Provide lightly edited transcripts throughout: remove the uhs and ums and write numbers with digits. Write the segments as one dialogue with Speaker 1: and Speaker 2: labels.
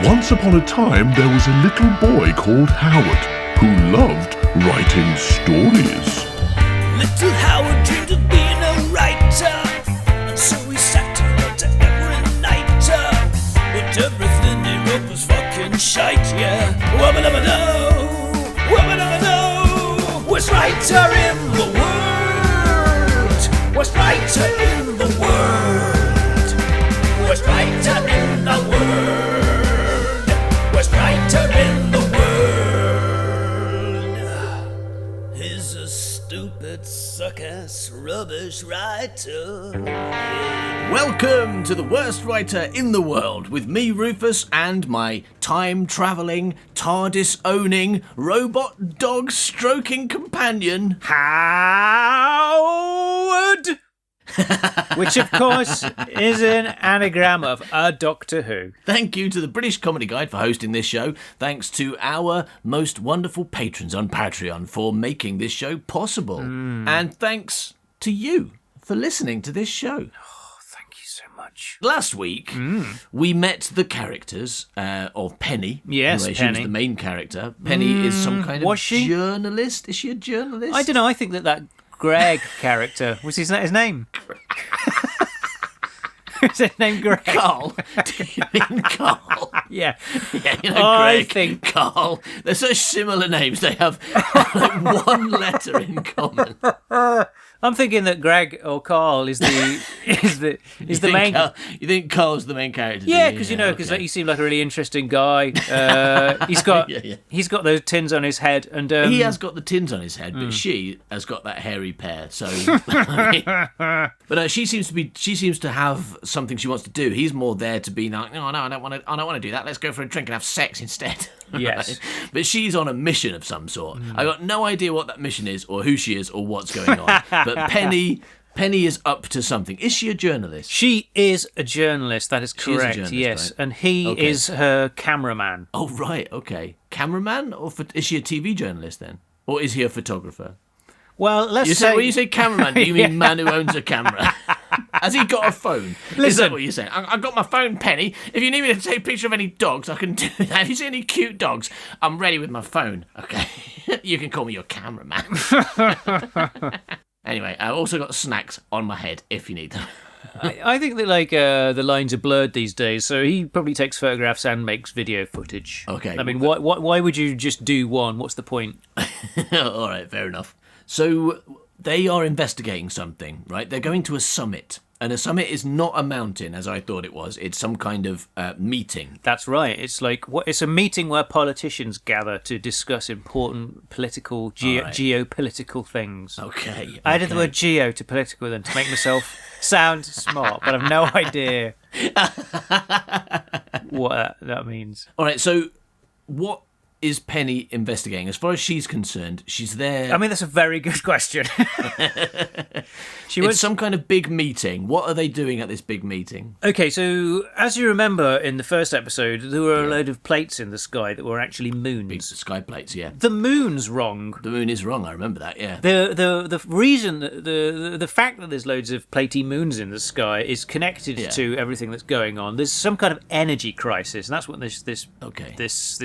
Speaker 1: Once upon a time, there was a little boy called Howard who loved writing stories.
Speaker 2: Little Howard dreamed of being a writer, and so he sat and wrote every night. But everything he wrote was fucking shite, yeah. Wubba-dubba-doo, wubba-dubba-doo. Worst writer in the world, worst writer in the world, worst writer in the world, worst writer in the world. He's a stupid, suck-ass, rubbish writer.
Speaker 3: Welcome to the worst writer in the world with me, Rufus, and my time-travelling, TARDIS-owning, robot dog-stroking companion, Howard!
Speaker 4: Which, of course, is an anagram of a Doctor Who.
Speaker 3: Thank you to the British Comedy Guide for hosting this show. Thanks to our most wonderful patrons on Patreon for making this show possible. And thanks to you for listening to this show. Last week, we met the characters of Penny.
Speaker 4: Yes,
Speaker 3: anyway,
Speaker 4: Penny.
Speaker 3: She was the main character. Penny is some kind of journalist. Is she a journalist?
Speaker 4: I don't know. I think that Greg character was his name. Is his name Greg?
Speaker 3: Carl. Do you mean Carl?
Speaker 4: Yeah.
Speaker 3: Yeah, you know,
Speaker 4: I
Speaker 3: Greg,
Speaker 4: think
Speaker 3: Carl. They're such similar names. They have like one letter in common.
Speaker 4: I'm thinking that Greg or Carl is the main.
Speaker 3: You think Carl's the main character?
Speaker 4: Yeah, because he seemed like a really interesting guy. He's got he's got those tins on his head, and
Speaker 3: he has got the tins on his head, but she has got that hairy pair. So, but she seems to have something she wants to do. He's more there to be like, no, I don't want to do that. Let's go for a drink and have sex instead.
Speaker 4: Yes,
Speaker 3: right? But she's on a mission of some sort. I got no idea what that mission is, or who she is, or what's going on. But Penny is up to something. Is she a journalist?
Speaker 4: She is a journalist. That is correct.
Speaker 3: She is a journalist,
Speaker 4: yes,
Speaker 3: right?
Speaker 4: And he is her cameraman.
Speaker 3: Oh right, okay. Cameraman, or is she a TV journalist then, or is he a photographer?
Speaker 4: Well, let's say
Speaker 3: when you say cameraman, do you mean man who owns a camera? Has he got a phone? Is that what you're saying? I've got my phone, Penny. If you need me to take a picture of any dogs, I can do that. If you see any cute dogs, I'm ready with my phone. Okay, you can call me your cameraman. Anyway, I've also got snacks on my head if you need them.
Speaker 4: I think that the lines are blurred these days, so he probably takes photographs and makes video footage.
Speaker 3: Okay.
Speaker 4: I mean, why would you just do one? What's the point?
Speaker 3: All right, fair enough. So they are investigating something, right? They're going to a summit. And a summit is not a mountain, as I thought it was. It's some kind of meeting.
Speaker 4: That's right. It's it's a meeting where politicians gather to discuss important political, geopolitical things.
Speaker 3: Okay.
Speaker 4: I added the word geo to political then to make myself sound smart, but I've no idea what that means.
Speaker 3: All right, so what is Penny investigating? As far as she's concerned, she's there...
Speaker 4: I mean, that's a very good question.
Speaker 3: It's some kind of big meeting. What are they doing at this big meeting?
Speaker 4: Okay, so as you remember in the first episode, there were a load of plates in the sky that were actually moons.
Speaker 3: Big sky plates, yeah.
Speaker 4: The moon's wrong.
Speaker 3: The moon is wrong, I remember that, yeah.
Speaker 4: The reason, the fact that there's loads of platey moons in the sky is connected to everything that's going on. There's some kind of energy crisis, and that's what this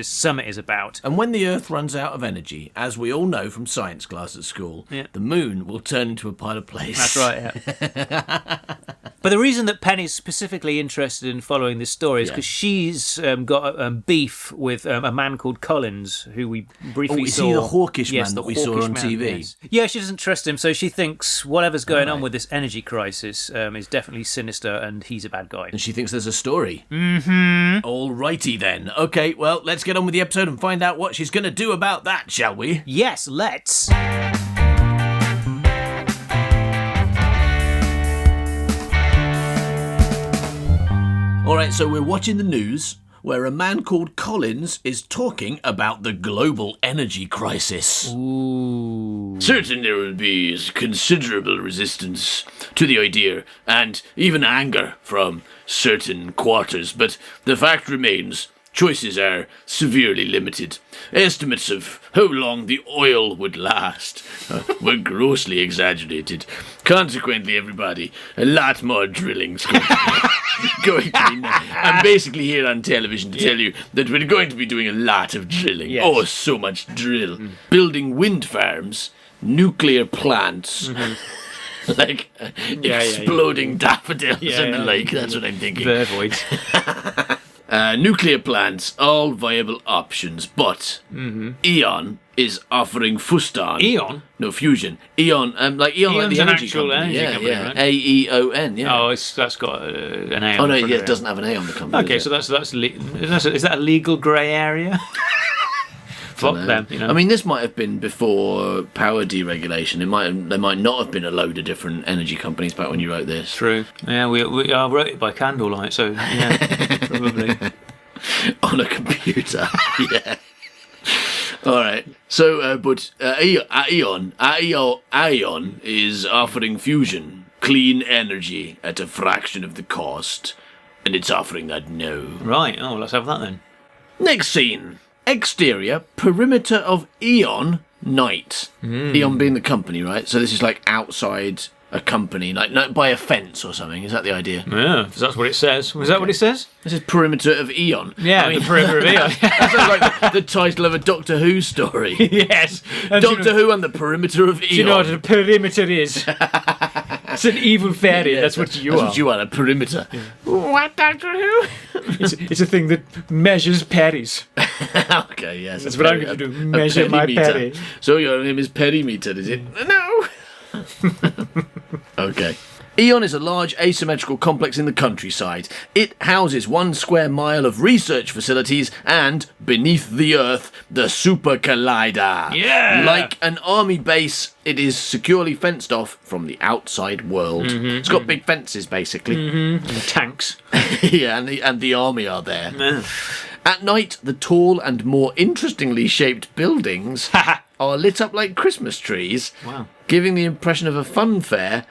Speaker 4: summit is about.
Speaker 3: And when the Earth runs out of energy, as we all know from science class at school, the moon will turn into a pile of plates.
Speaker 4: That's right, yeah. But the reason that Penny's specifically interested in following this story is because she's got a beef with a man called Collins, who we briefly saw.
Speaker 3: Is he the hawkish man that we saw on TV?
Speaker 4: Yes. Yeah, she doesn't trust him, so she thinks whatever's going on with this energy crisis is definitely sinister, and he's a bad guy.
Speaker 3: And she thinks there's a story. Mm-hmm. Alrighty then. Okay, well, let's get on with the episode and find out what she's going to do about that, shall we?
Speaker 4: Yes, let's.
Speaker 3: All right, so we're watching the news where a man called Collins is talking about the global energy crisis.
Speaker 4: Ooh.
Speaker 3: Certainly there will be considerable resistance to the idea and even anger from certain quarters, but the fact remains choices are severely limited. Estimates of how long the oil would last were grossly exaggerated. Consequently, everybody, a lot more drilling's going to I'm basically here on television to tell you that we're going to be doing a lot of drilling.
Speaker 4: Yes.
Speaker 3: Oh, so much drill. Building wind farms, nuclear plants, like exploding daffodils in the lake. That's what I'm thinking.
Speaker 4: Vervoids.
Speaker 3: Nuclear plants, all viable options, but Eon is offering Fustan.
Speaker 4: Eon?
Speaker 3: No, Fusion. Eon, like Eon, like
Speaker 4: Eon's
Speaker 3: the
Speaker 4: an
Speaker 3: energy
Speaker 4: actual
Speaker 3: company.
Speaker 4: energy company, right?
Speaker 3: AEON, yeah.
Speaker 4: Oh, that's got an A on
Speaker 3: Oh, no,
Speaker 4: the front
Speaker 3: yeah,
Speaker 4: of
Speaker 3: it doesn't have an A on the company.
Speaker 4: Okay, so is that a legal grey area? Fuck them, you know.
Speaker 3: I mean, this might have been before power deregulation. There might not have been a load of different energy companies back when you wrote this.
Speaker 4: True. Yeah, we wrote it by candlelight, so yeah, probably.
Speaker 3: On a computer, yeah. All right. So, but Aeon is offering fusion, clean energy at a fraction of the cost, and it's offering that now.
Speaker 4: Right. Oh, let's have that then.
Speaker 3: Next scene. Exterior perimeter of Eon night. Eon being the company, right? So this is like outside a company, like by a fence or something. Is that the idea?
Speaker 4: Yeah, that's what it says. Was that what it says?
Speaker 3: This is perimeter of Eon.
Speaker 4: Yeah, the perimeter of Eon.
Speaker 3: That sounds like the title of a Doctor Who story.
Speaker 4: Yes.
Speaker 3: Doctor Who and the perimeter of Eon.
Speaker 4: Do you know what a perimeter is? It's an evil fairy.
Speaker 3: Yeah,
Speaker 4: that's what you
Speaker 3: that's
Speaker 4: are.
Speaker 3: What you are, a perimeter. Yeah. What, Doctor Who?
Speaker 4: It's a thing that measures perries.
Speaker 3: Okay, yes.
Speaker 4: That's what I'm going to do. Measure my perry.
Speaker 3: So your name is Perimeter, is it? No. Okay. Eon is a large asymmetrical complex in the countryside. It houses 1 square mile of research facilities and, beneath the earth, the Super Collider.
Speaker 4: Yeah!
Speaker 3: Like an army base, it is securely fenced off from the outside world. It's got big fences, basically.
Speaker 4: And tanks.
Speaker 3: Yeah, and the army are there. At night, the tall and more interestingly shaped buildings are lit up like Christmas trees, giving the impression of a fun fair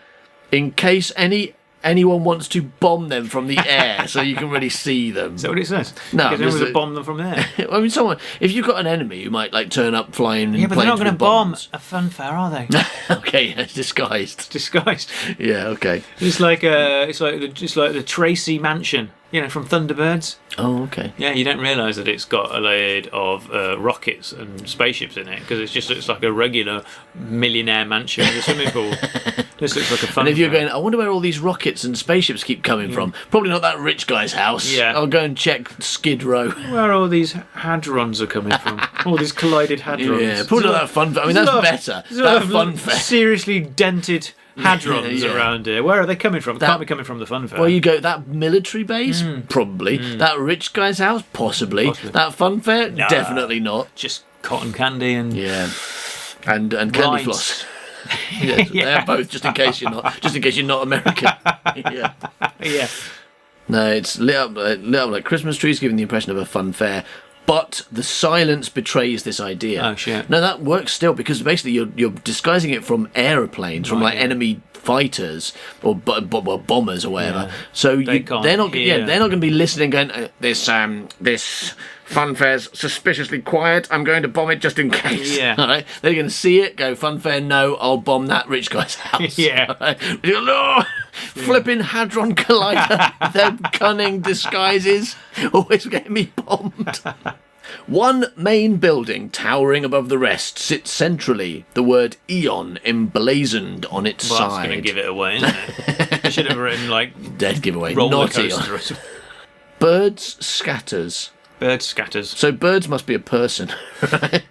Speaker 3: in case anyone wants to bomb them from the air so you can really see them.
Speaker 4: Is that what it says?
Speaker 3: No,
Speaker 4: because they would bomb them from there.
Speaker 3: I mean, if you've got an enemy who might like turn up flying in
Speaker 4: Yeah, but they're not
Speaker 3: planes
Speaker 4: going to
Speaker 3: with
Speaker 4: bomb
Speaker 3: bombs.
Speaker 4: a fun fair, are they?
Speaker 3: Okay, it's disguised.
Speaker 4: Disguised.
Speaker 3: Yeah, okay.
Speaker 4: It's like the Tracy Mansion, from Thunderbirds.
Speaker 3: Oh, okay.
Speaker 4: Yeah, you don't realise that it's got a load of rockets and spaceships in it because it just looks like a regular millionaire mansion with a swimming pool. This looks like a fun.
Speaker 3: And if you're going, I wonder where all these rockets and spaceships keep coming from. Probably not that rich guy's house.
Speaker 4: Yeah.
Speaker 3: I'll go and check Skid Row.
Speaker 4: Where all these hadrons are coming from? All these collided hadrons.
Speaker 3: Yeah, probably not that fun. I mean, that's better. That fun fair.
Speaker 4: Seriously dented hadrons around here. Where are they coming from? Can't be coming from the fun fair.
Speaker 3: Well, you go, that military base? Probably. That rich guy's house? Possibly. That fun fair?
Speaker 4: No.
Speaker 3: Definitely not.
Speaker 4: Just cotton candy and
Speaker 3: and candy
Speaker 4: rides.
Speaker 3: floss. Yeah, they are both. Just in case you're not American. Yeah.
Speaker 4: Yeah.
Speaker 3: No, it's lit up like Christmas trees, giving the impression of a fun fair. But the silence betrays this idea.
Speaker 4: Oh shit!
Speaker 3: No, that works still because basically you're disguising it from aeroplanes, from enemy fighters or bombers or whatever. Yeah. So they're not going to be listening. Going, this fun fair's suspiciously quiet. I'm going to bomb it just in case.
Speaker 4: Yeah.
Speaker 3: All right. They're going to see it. Go fun fair. No, I'll bomb that rich guy's house.
Speaker 4: Yeah.
Speaker 3: Right? Oh, flipping hadron collider. Their cunning disguises always getting me bombed. One main building, towering above the rest, sits centrally, the word Eon emblazoned on its side.
Speaker 4: That's going to give it away, isn't it? You should have written,
Speaker 3: dead giveaway,
Speaker 4: roller
Speaker 3: not Eon.
Speaker 4: coaster.
Speaker 3: Birds scatters.
Speaker 4: Bird scatters.
Speaker 3: So birds must be a person, right?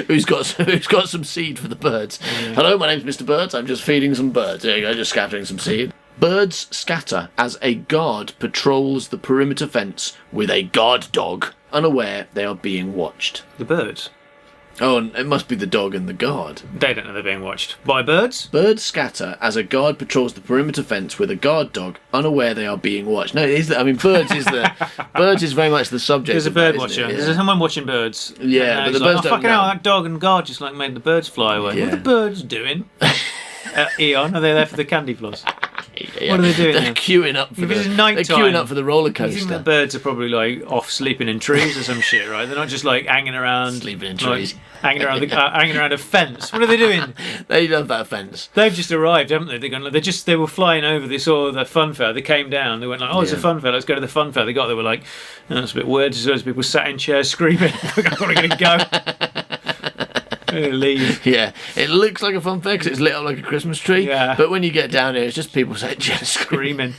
Speaker 3: Who's got some seed for the birds. Yeah. Hello, my name's Mr. Birds. I'm just feeding some birds. There you go, just scattering some seed. Birds scatter as a guard patrols the perimeter fence with a guard dog, unaware they are being watched.
Speaker 4: The birds?
Speaker 3: Oh, and it must be the dog and the guard.
Speaker 4: They don't know they're being watched. By birds?
Speaker 3: Birds scatter as a guard patrols the perimeter fence with a guard dog, unaware they are being watched. No, birds is very much the subject.
Speaker 4: There's a bird watcher. Yeah. There's someone watching birds.
Speaker 3: Yeah, but the birds don't
Speaker 4: fucking
Speaker 3: know.
Speaker 4: hell, that dog and guard just made the birds fly away.
Speaker 3: Yeah.
Speaker 4: What are the birds doing? Eon, are they there for the candy floss?
Speaker 3: Yeah.
Speaker 4: What are they doing?
Speaker 3: They're queuing up for
Speaker 4: If it's
Speaker 3: they're
Speaker 4: nighttime,
Speaker 3: queuing up for the roller
Speaker 4: You think the
Speaker 3: coaster.
Speaker 4: birds are probably like off sleeping in trees or some shit, right? They're not just like hanging around,
Speaker 3: Sleeping in
Speaker 4: like,
Speaker 3: trees.
Speaker 4: hanging around a fence. What are they doing?
Speaker 3: They love that fence.
Speaker 4: They've just arrived, haven't they? They were flying over. They saw the fun fair. They came down. They went like, "Oh, it's a fun fair. Let's go to the fun fair." They got there. Were like, "Oh, that's a bit weird." Just those people sat in chairs screaming. I'm probably going to go. I'm going to leave.
Speaker 3: Yeah, it looks like a fun fair because it's lit up like a Christmas tree.
Speaker 4: Yeah.
Speaker 3: But when you get down here, it's just people sat in chairs
Speaker 4: Screaming.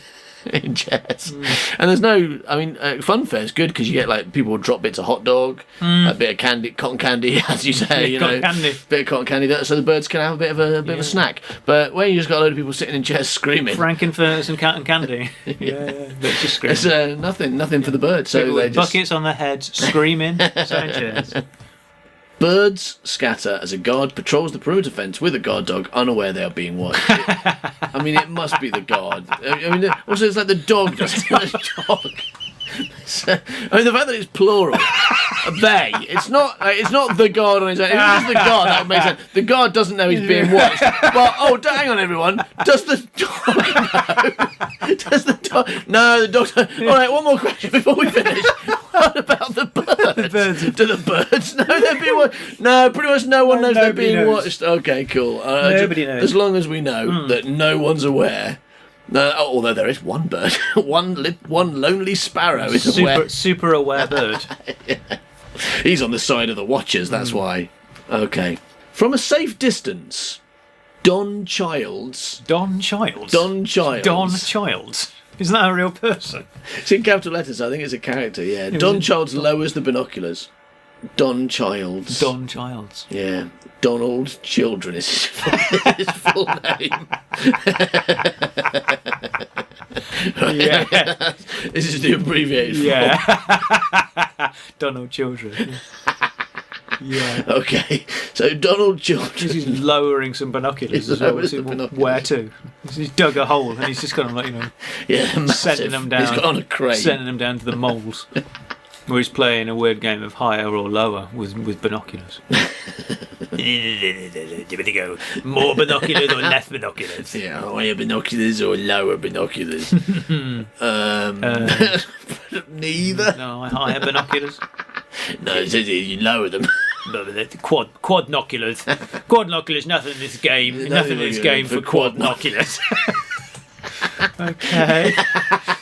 Speaker 3: in chairs. And there's no, I mean, fun fair is good because you get like people will drop bits of hot dog, a bit of candy, cotton candy, as you say, you know,
Speaker 4: Cotton candy.
Speaker 3: bit of cotton candy, so the birds can have a bit of a snack. But when you just got a load of people sitting in chairs screaming,
Speaker 4: Frankenfurters and cotton candy. yeah. They're just screaming.
Speaker 3: it's nothing for the birds. So
Speaker 4: People
Speaker 3: they
Speaker 4: with
Speaker 3: just
Speaker 4: buckets on their heads, screaming. Sat in chairs.
Speaker 3: birds scatter as a guard patrols the perimeter fence with a guard dog, unaware they are being watched. I mean, it must be the guard. I mean, also it's like the dog. The dog. So, I mean, the fact that it's plural, they. It's not the guard on his own. If it was just the guard, that would make sense. The guard doesn't know he's being watched. But hang on, everyone. Does the dog know? Does the dog? No, the dog. All right, one more question before we finish. What about the birds? Do the birds know they're being watched? No, pretty much no one knows they're being watched. Okay, cool.
Speaker 4: Nobody knows.
Speaker 3: As long as we know that no one's aware. Although there is one bird, one lonely sparrow is aware.
Speaker 4: Super aware bird.
Speaker 3: He's on the side of the watchers, that's why. Okay. From a safe distance, Don Childs.
Speaker 4: Don Childs.
Speaker 3: Don Childs.
Speaker 4: Don Childs. Isn't that a real person?
Speaker 3: It's in capital letters, I think it's a character, yeah. Don Childs lowers the binoculars. Don Childs.
Speaker 4: Don Childs.
Speaker 3: Yeah. Donald Children is his full name.
Speaker 4: Yeah.
Speaker 3: This is the abbreviated form.
Speaker 4: Yeah. Donald Children. Yeah.
Speaker 3: Okay, so Donald Children.
Speaker 4: He's lowering some binoculars as well. Where to? He's dug a hole and he's just kind of like,
Speaker 3: Yeah,
Speaker 4: sending them down.
Speaker 3: He's got on a crane.
Speaker 4: Sending them down to the moles. Where he's playing a weird game of higher or lower with binoculars. Go. More binoculars or less binoculars?
Speaker 3: Yeah, higher binoculars or lower binoculars? Neither.
Speaker 4: No, higher binoculars.
Speaker 3: No, it says you lower them.
Speaker 4: Quadnoculars. Quadnoculars, nothing in this game. Nothing in this game for quadnoculars. Okay.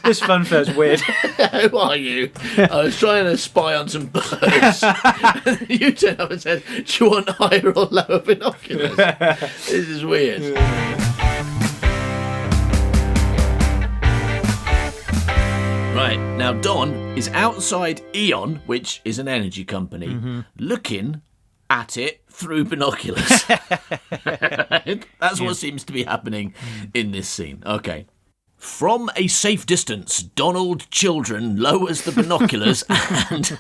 Speaker 4: This fun fair's weird.
Speaker 3: Who are you? I was trying to spy on some birds. And you turned up and said, do you want higher or lower binoculars? This is weird. Right, now Don is outside Eon, which is an energy company, looking at it through binoculars. That's what seems to be happening in this scene. Okay. From a safe distance, Donald Children lowers the binoculars and...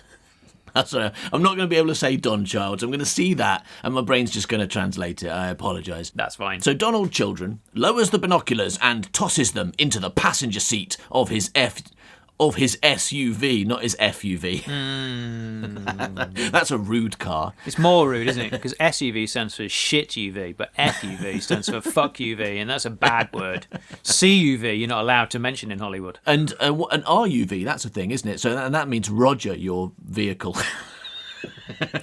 Speaker 3: Sorry, I'm not going to be able to say Don Childs. I'm going to see that and my brain's just going to translate it. I apologise.
Speaker 4: That's fine.
Speaker 3: So Donald Children lowers the binoculars and tosses them into the passenger seat of his SUV, not his FUV. That's a rude car.
Speaker 4: It's more rude, isn't it? Because SUV stands for shit UV, but FUV stands for fuck UV, and that's a bad word. CUV, you're not allowed to mention in Hollywood.
Speaker 3: And an RUV, that's a thing, isn't it? So and that means Roger your vehicle.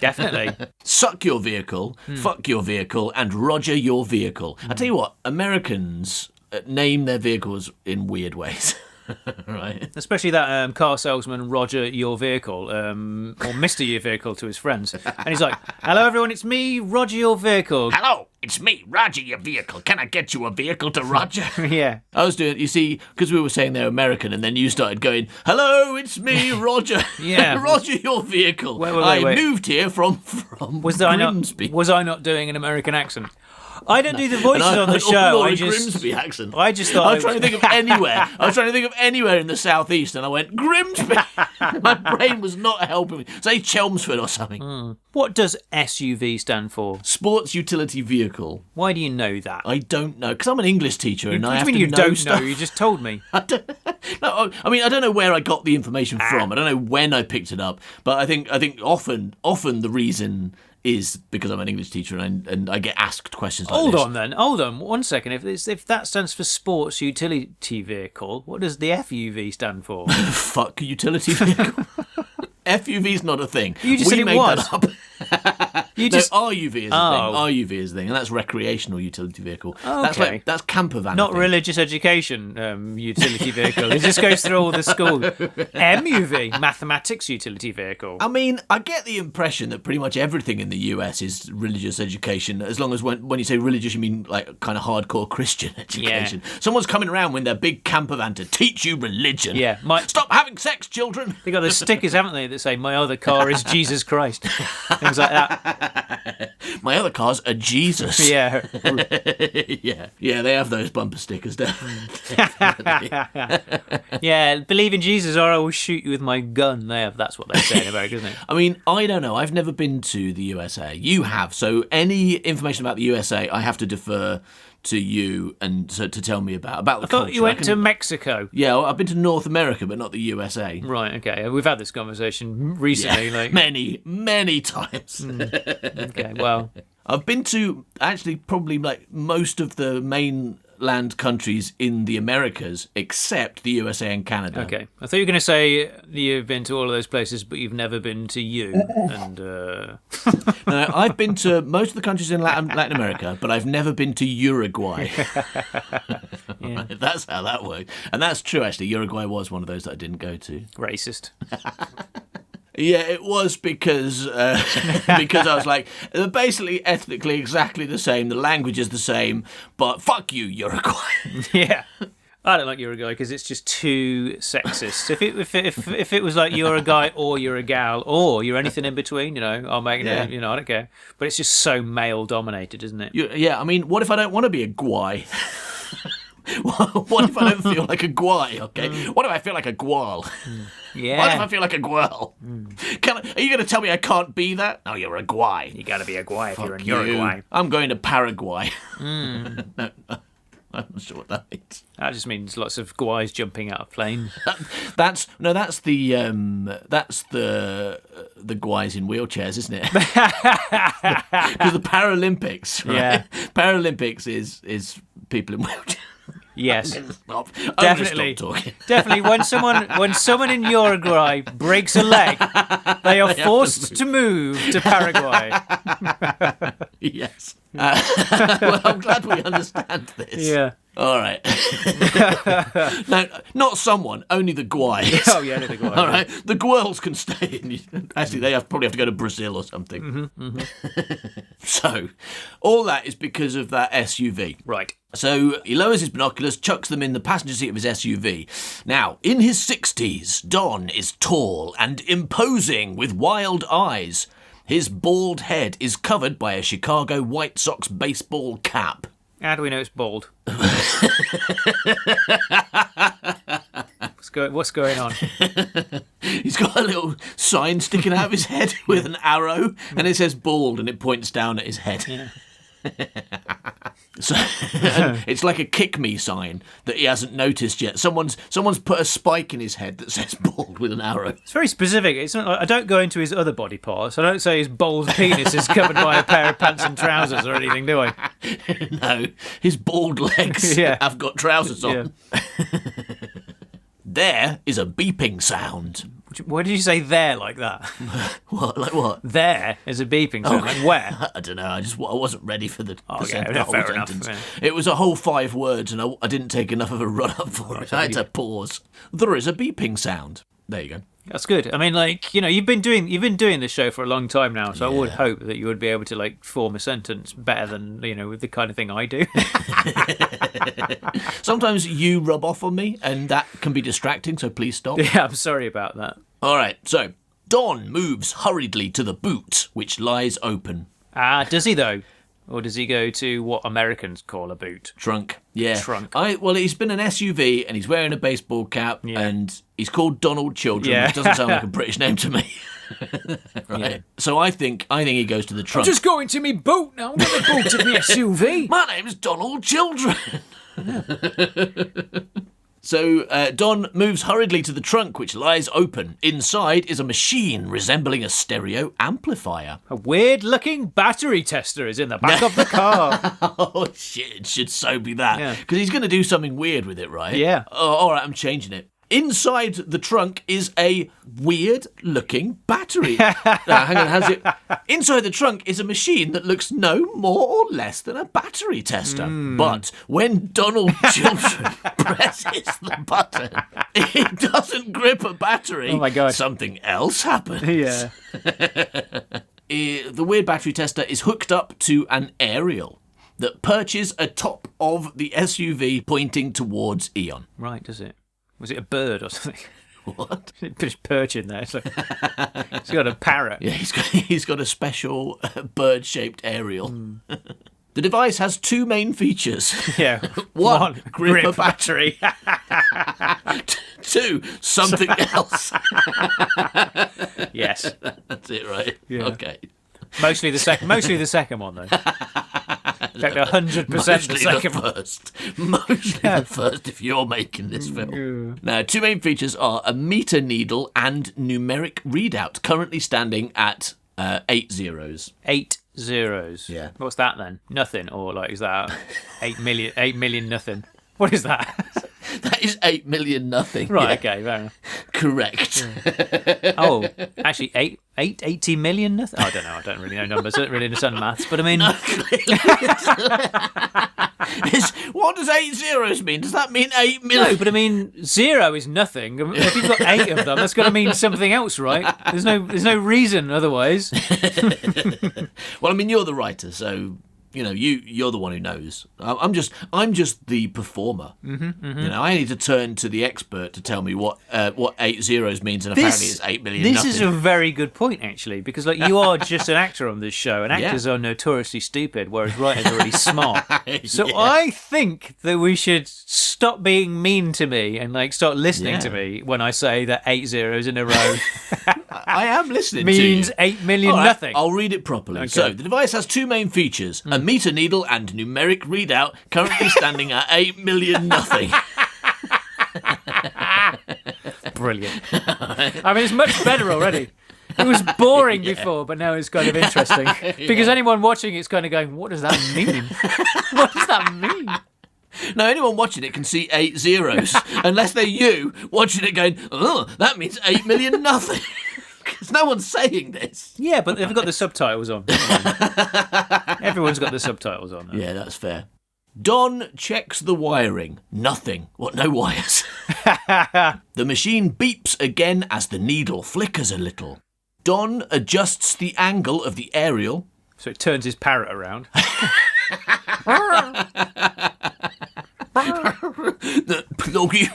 Speaker 4: Definitely.
Speaker 3: Suck your vehicle, fuck your vehicle, and Roger your vehicle. I tell you what, Americans name their vehicles in weird ways. Right.
Speaker 4: Especially that car salesman, Roger your vehicle, or Mr. your vehicle to his friends. And he's like, hello everyone, it's me, Roger your vehicle.
Speaker 3: Hello, it's me, Roger your vehicle. Can I get you a vehicle to Roger?
Speaker 4: Yeah.
Speaker 3: I was doing, you see, because we were saying they're American, and then you started going, hello, it's me, Roger.
Speaker 4: Yeah.
Speaker 3: Roger your vehicle.
Speaker 4: Wait,
Speaker 3: I
Speaker 4: wait.
Speaker 3: moved here from
Speaker 4: Was
Speaker 3: Grimsby.
Speaker 4: I not doing an American accent? I don't do the voices on the show.
Speaker 3: Nor
Speaker 4: I
Speaker 3: a
Speaker 4: just
Speaker 3: Grimsby accent.
Speaker 4: I just thought
Speaker 3: I was trying to think of anywhere. I was trying to think of anywhere in the southeast, and I went Grimsby. My brain was not helping me. Say Chelmsford or something.
Speaker 4: What does SUV stand for?
Speaker 3: Sports utility vehicle.
Speaker 4: Why do you know that?
Speaker 3: I don't know because I'm an English teacher, and I have
Speaker 4: What do
Speaker 3: to
Speaker 4: you mean you don't
Speaker 3: stuff.
Speaker 4: know? You just told me.
Speaker 3: No, I mean I don't know where I got the information from. I don't know when I picked it up, but I think often the reason is because I'm an English teacher and I get asked questions like
Speaker 4: Hold
Speaker 3: this.
Speaker 4: Hold on 1 second. If that stands for Sports Utility Vehicle, what does the FUV stand for?
Speaker 3: Fuck utility vehicle. FUV's not a thing.
Speaker 4: You just
Speaker 3: we
Speaker 4: said it
Speaker 3: made
Speaker 4: was.
Speaker 3: that up.
Speaker 4: You
Speaker 3: No,
Speaker 4: just
Speaker 3: RUV is a thing. RUV is a thing, and that's recreational utility vehicle.
Speaker 4: Okay.
Speaker 3: That's camper van.
Speaker 4: not
Speaker 3: I think.
Speaker 4: religious education utility vehicle. It just goes through all the school. MUV, mathematics utility vehicle.
Speaker 3: I mean, I get the impression that pretty much everything in the US is religious education, as long as when you say religious, you mean like kind of hardcore Christian education.
Speaker 4: Yeah.
Speaker 3: Someone's coming around with their big camper van to teach you religion.
Speaker 4: Yeah,
Speaker 3: Stop having sex, children.
Speaker 4: They got those stickers, haven't they, that say "My other car is Jesus Christ," things like that.
Speaker 3: My other car's a Jesus.
Speaker 4: Yeah.
Speaker 3: Yeah, they have those bumper stickers down.
Speaker 4: Yeah, believe in Jesus or I will shoot you with my gun. That's what they say in America, isn't it?
Speaker 3: I mean, I don't know. I've never been to the USA. You have. So any information about the USA, I have to defer to you and so to tell me about the culture.
Speaker 4: I thought you went to Mexico.
Speaker 3: Yeah, well, I've been to North America, but not the USA.
Speaker 4: Right, okay. We've had this conversation recently.
Speaker 3: Yeah, many times.
Speaker 4: Okay, well.
Speaker 3: I've been to actually probably like most of the mainland countries in the Americas, except the USA and Canada.
Speaker 4: Okay. I thought you were going to say you've been to all of those places, but you've never been to you. And
Speaker 3: No, I've been to most of the countries in Latin America, but I've never been to Uruguay.
Speaker 4: Yeah.
Speaker 3: That's how that worked. And that's true, actually. Uruguay was one of those that I didn't go to.
Speaker 4: Racist.
Speaker 3: Yeah, it was because I was like, they're basically ethnically exactly the same. The language is the same, but fuck you, Uruguay.
Speaker 4: Yeah. I don't like Uruguay because it's just too sexist. If it was like you're a guy or you're a gal or you're anything in between, I'll make it. I don't care. But it's just so male dominated, isn't it?
Speaker 3: Yeah, I mean, what if I don't want to be a guay? What if I don't feel like a guay? Okay, what if I feel like a gual?
Speaker 4: Yeah.
Speaker 3: What if I feel like a gual? Are you going to tell me I can't be that? No, you're a guay.
Speaker 4: You got to be a guay if you're in
Speaker 3: You.
Speaker 4: Uruguay.
Speaker 3: I'm going to Paraguay. No, I'm not sure what that means.
Speaker 4: That just means lots of guays jumping out of planes.
Speaker 3: That's the guays in wheelchairs, isn't it? Because the Paralympics, right?
Speaker 4: Yeah.
Speaker 3: Paralympics is people in wheelchairs.
Speaker 4: Yes.
Speaker 3: Stop.
Speaker 4: Definitely.
Speaker 3: Stop talking.
Speaker 4: Definitely. When someone in Uruguay breaks a leg, they are forced to move to Paraguay.
Speaker 3: Yes. Well, I'm glad we understand this.
Speaker 4: Yeah.
Speaker 3: All right. No, not someone, only the guays.
Speaker 4: Oh, yeah, the guay.
Speaker 3: All right. The guels can stay in. Actually, they probably have to go to Brazil or something. So, all that is because of that SUV.
Speaker 4: Right.
Speaker 3: So he lowers his binoculars, chucks them in the passenger seat of his SUV. Now, in his 60s, Don is tall and imposing with wild eyes. His bald head is covered by a Chicago White Sox baseball cap.
Speaker 4: How do we know it's bald? What's going on?
Speaker 3: He's got a little sign sticking out of his head with an arrow, and it says bald, and it points down at his head.
Speaker 4: Yeah.
Speaker 3: So it's like a kick me sign that he hasn't noticed yet. Someone's put a spike in his head that says bald with an arrow.
Speaker 4: It's very specific. It's not like, I don't go into his other body parts. I don't say his bald penis is covered by a pair of pants and trousers or anything, do I?
Speaker 3: No, his bald legs have got trousers on.
Speaker 4: Yeah.
Speaker 3: There is a beeping sound.
Speaker 4: Why did you say there like that?
Speaker 3: What? Like what?
Speaker 4: There is a beeping sound. Like where?
Speaker 3: I don't know. I wasn't ready for the whole
Speaker 4: fair enough.
Speaker 3: sentence.
Speaker 4: Yeah.
Speaker 3: It was a whole 5 words, and I didn't take enough of a run up for it. I had to pause. There is a beeping sound. There you go.
Speaker 4: That's good. I mean, like, you've been doing this show for a long time now, so I would hope that you would be able to like form a sentence better than with the kind of thing I do.
Speaker 3: Sometimes you rub off on me, and that can be distracting. So please stop.
Speaker 4: Yeah, I'm sorry about that.
Speaker 3: All right. So Don moves hurriedly to the boot, which lies open.
Speaker 4: Does he though? Or does he go to what Americans call a boot?
Speaker 3: Trunk. Yeah.
Speaker 4: Trunk.
Speaker 3: Well, he's been an SUV and he's wearing a baseball cap and he's called Donald Children,
Speaker 4: Yeah.
Speaker 3: which doesn't sound like a British name to me. Right. Yeah. So I think he goes to the trunk.
Speaker 4: I'm just going to me boot now. I'm going to boot of me SUV.
Speaker 3: My name's Donald Children. So Don moves hurriedly to the trunk, which lies open. Inside is a machine resembling a stereo amplifier.
Speaker 4: A weird-looking battery tester is in the back of the car.
Speaker 3: Oh, shit, it should so be that. Because he's going to do something weird with it, right?
Speaker 4: Yeah.
Speaker 3: Oh, all right, I'm changing it. Inside the trunk is a weird-looking battery. Hang on, how's it? Inside the trunk is a machine that looks no more or less than a battery tester. But when Donald Children presses the button, it doesn't grip a battery.
Speaker 4: Oh, my God.
Speaker 3: Something else happens.
Speaker 4: Yeah.
Speaker 3: The weird battery tester is hooked up to an aerial that perches atop of the SUV pointing towards Eon.
Speaker 4: Right, does it? Was it a bird or something?
Speaker 3: What?
Speaker 4: Just perching there. So he's got a parrot.
Speaker 3: Yeah, he's got a special bird-shaped aerial. The device has two main features.
Speaker 4: Yeah.
Speaker 3: One, grip a
Speaker 4: battery.
Speaker 3: Two, something else.
Speaker 4: Yes.
Speaker 3: That's it, right?
Speaker 4: Yeah.
Speaker 3: Okay.
Speaker 4: Mostly the second one, though. In fact, 100% the second one.
Speaker 3: Mostly the first if you're making this film. Now, two main features are a meter needle and numeric readout, currently standing at 8 zeros.
Speaker 4: 8 zeros.
Speaker 3: Yeah.
Speaker 4: What's that then? Nothing, or like is that 8 million nothing? What is that?
Speaker 3: That is 8 million nothing.
Speaker 4: Right.
Speaker 3: Yeah.
Speaker 4: Okay. Fair enough.
Speaker 3: Correct.
Speaker 4: Oh, actually, 80 million nothing. Oh, I don't know. I don't really know numbers. I don't really understand maths, but I mean,
Speaker 3: what does 8 zeros mean? Does that mean 8 million?
Speaker 4: no. But I mean, 0 is nothing. If you've got 8 of them, that's got to mean something else, right? There's no reason otherwise.
Speaker 3: Well, I mean, you're the writer, so you know you're the one who knows. I'm just the performer. You know, I need to turn to the expert to tell me what 8 zeros means, and apparently it's 8 million.
Speaker 4: This
Speaker 3: nothing.
Speaker 4: is a very good point, actually, because like you are just an actor on this show, and actors are notoriously stupid, whereas writers are really smart. So I think that we should stop being mean to me and like start listening to me when I say that 8 zeros in a row.
Speaker 3: I am listening
Speaker 4: means
Speaker 3: to you.
Speaker 4: 8 million
Speaker 3: All right,
Speaker 4: nothing.
Speaker 3: I'll read it properly.
Speaker 4: Okay.
Speaker 3: So, the device has two main features, a meter needle and numeric readout, currently standing at 8 million nothing.
Speaker 4: Brilliant. I mean, it's much better already. It was boring before, but now it's kind of interesting. Because anyone watching it's kind of going, what does that mean? What does that mean?
Speaker 3: Now, anyone watching it can see 8 zeros, unless they're you watching it going, oh, that means 8 million nothing. Because no one's saying this.
Speaker 4: Yeah, but they've got the subtitles on. Everyone's got the subtitles on. Though.
Speaker 3: Yeah, that's fair. Don checks the wiring. Nothing. What, no wires? The machine beeps again as the needle flickers a little. Don adjusts the angle of the aerial.
Speaker 4: So it turns his parrot around.
Speaker 3: Pluggy,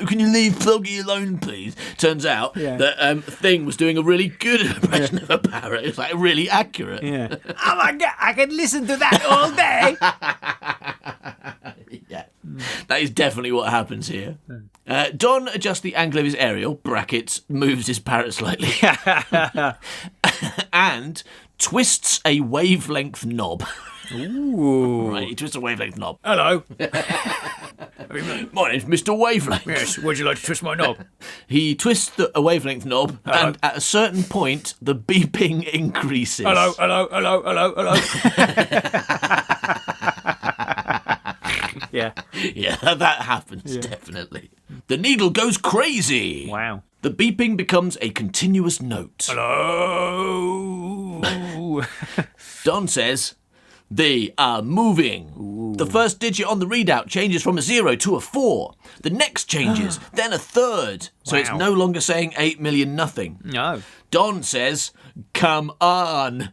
Speaker 3: can you leave Pluggy alone, please? Turns out that Thing was doing a really good impression of a parrot. It's like really accurate.
Speaker 4: Yeah. Oh my God, I could listen to that all day.
Speaker 3: Yeah, that is definitely what happens here. Don adjusts the angle of his aerial, brackets, moves his parrot slightly, and twists a wavelength knob.
Speaker 4: Ooh.
Speaker 3: Right, he twists a wavelength knob.
Speaker 4: Hello.
Speaker 3: My name's Mr. Wavelength.
Speaker 4: Yes, would you like to twist my knob?
Speaker 3: He twists a wavelength knob, and at a certain point, the beeping increases.
Speaker 4: Hello. Yeah.
Speaker 3: Yeah, that happens, definitely. The needle goes crazy.
Speaker 4: Wow.
Speaker 3: The beeping becomes a continuous note.
Speaker 4: Hello.
Speaker 3: Don says, they are moving. Ooh. The first digit on the readout changes from a 0 to a 4. The next changes, then a third. So it's no longer saying 8 million nothing.
Speaker 4: No.
Speaker 3: Don says, come on.